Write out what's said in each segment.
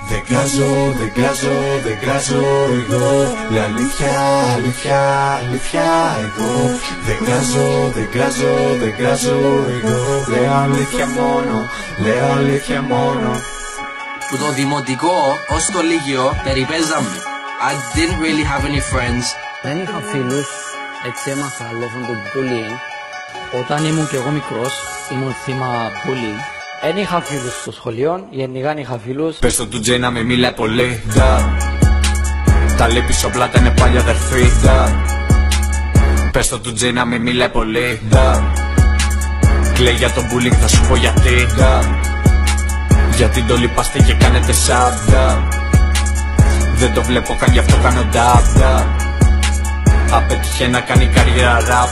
Δεν κράζω εγώ. Λέω αλήθεια, αλήθεια, αλήθεια εγώ. Δεν κράζω εγώ. Λέω αλήθεια μόνο, λέω αλήθεια μόνο. Που το δημοτικό ως το λύκειο περιπέζαμε. I didn't really have any friends. Δεν είχα φίλους, έτσι έμαθα λόγω του bullying. Όταν ήμουν και εγώ μικρός, ήμουν θύμα bullying. Δεν είχα φίλους στο σχολείο, γενικά δεν είχα φίλους. Πες το του Τζέι να μην μιλάει πολύ. Τα λέει πίσω πλάτα είναι πάλι αδερφή. Πες το του Τζέι να μην μιλάει πολύ. Κλαίει για το bullying, θα σου πω γιατί. Γιατί το λυπάστε και κάνετε σаб. Δεν το βλέπω καν, γι' αυτό κάνω dab. Απέτυχε να κάνει καριέρα rap.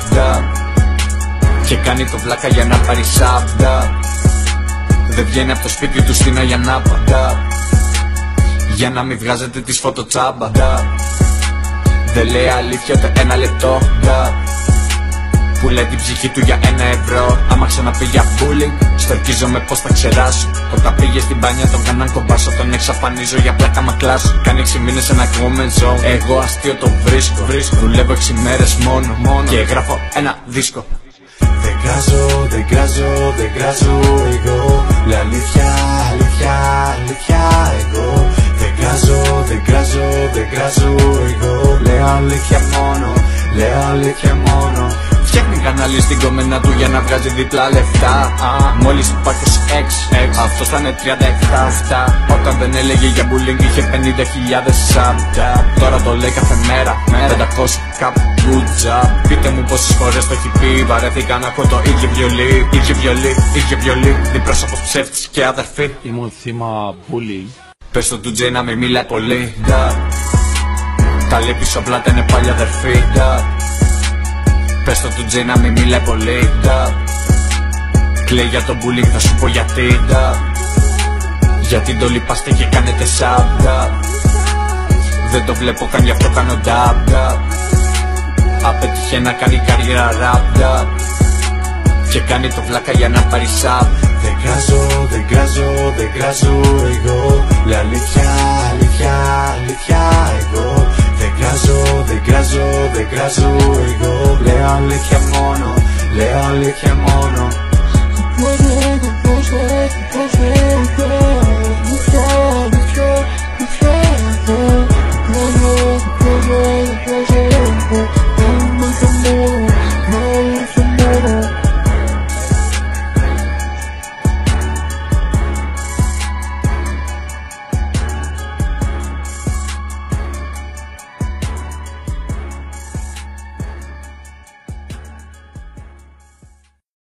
Και κάνει το βλάκα για να πάρει σаб. Δεν βγαίνει από το σπίτι του στην Αγιανάπα. Για να μην βγάζετε τις φωτοτσάμπα. Δεν λέει αλήθεια ούτε ένα λεπτό. Που λέει την ψυχή του για 1€. Άμα ξαναπεί για bullying, στορκίζομαι πως θα ξεράσω. Όταν πήγε στην μπάνια τον κάναν κομπάσω. Τον εξαφανίζω για πλάκα μα κλάσω. Κάνει 6 μήνες ένα comment zone. Εγώ αστείο το βρίσκω. Δουλεύω 6 μέρες μόνο. Και γράφω ένα δίσκο. Δεν κράζω εγώ. Λέω αλήθεια, αλήθεια, αλήθεια εγώ. Δεν κράζω εγώ. Λέω αλήθεια μόνο, λέω αλήθεια μόνο. Φτιάχνει κανάλι στην κομμένα του για να βγάζει διπλά λεφτά. Μόλις υπάρχει 6, αυτός θα είναι 37. Όταν δεν έλεγε για bullying είχε 50.000 σαμπ. Τώρα το λέει κάθε μέρα, 500 κάπου good job. Πείτε μου πόσες φορές το έχει πει. Βαρέθηκα να έχω το ίδιο βιολί. Είχε βιολί, διπρόσωπος ψεύτης και αδερφή. Ήμουν θύμα bullying. Πες το του Τζέι να μην μιλάει πολύ. Τα λέει πίσω πλάτα είναι πάλι αδερφή. Πες το του Τζέι να μην μιλάει πολύ. Κλαίει για το bullying, θα σου πω γιατί. Γιατί το λυπάστε και κάνετε σаб. Δεν το βλέπω καν, γι' αυτό κάνω dab. Απέτυχε να κάνει καριέρα rap. Και κάνει το βλάκα για να πάρει σаб. Δεν κράζω εγώ. Λέω αλήθεια, αλήθεια, αλήθεια εγώ. Δεν κράζω εγώ. Λέω αλήθεια μόνο, λέω αλήθεια μόνο.